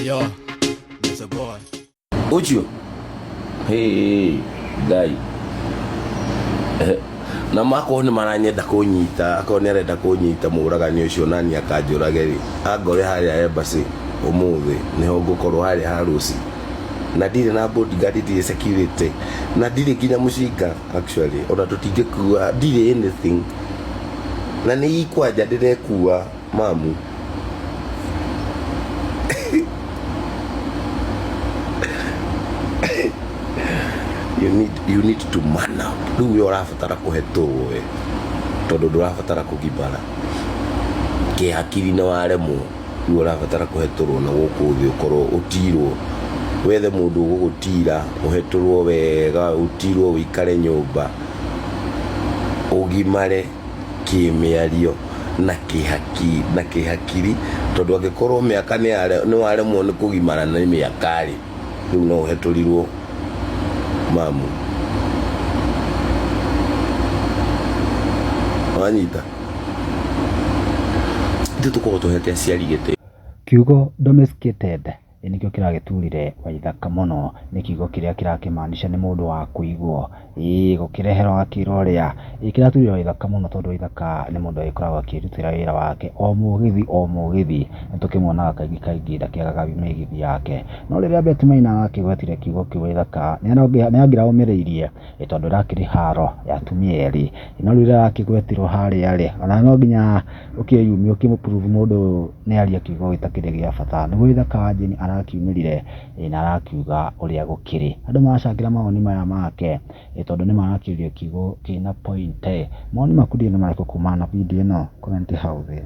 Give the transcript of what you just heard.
Yo, there's a boy. Ucho. Hey, guy. Na mako ni maranyenda kunyita, akone arenda kunyita muragani ucio nani akanjurageri. Angore haria embassy umuthi niho ngukorwo haria harusi. Na ndire na bodyguard ndire security. Na ndire kinya mucinga actually. Ona tutingekuwa ndire anything. Na ni ikwaja ndirekuwa mamu. You need to man up. Riu yo rafatara kuhetwo we. Tondu ndurafatara kugibara. Ke hakiri na waremwo. Riu rafatara kuhetwo na guku thi ukorwo utirwo. Wethe mundu gugutira, uhetwo wega, utirwo wikare nyumba. Ugimare kimiario na kihakiri tondu angikorwo miaka ni waremwo ni kugimara na miaka ri. Riu no uhetũrirwo mamu. Wanyita tuko tuhete aciari gite kiugo domesticated nikio kiragiturire Waithaka muno ni kiugo kiria kirakimaanisha ni mundu wa kuigwo gukireherwo akiroria kiraturire Waithaka muno tondu Waithaka ni mundu agikoragwo akirutira wira wake o mugithi tukimwonaga kaingi ndakiagaga migithi yake no riria Betmaina akigwetire kiugo ki Waithaka ni angira umireirie tondu rakiri haro ya atumia eri no riria akigwetirwo haria ri ona no nginya ukiyumi ukimuprove mundu ni aria kiugo gitakire gia bata ni Waithaka wajini arakiumirire na arakiuga uria gukiri andu maracangira mawoni maya make tondu ni marakiuria kiugo kina point mawoni maku ni mariko kumana video ino comment hau thi.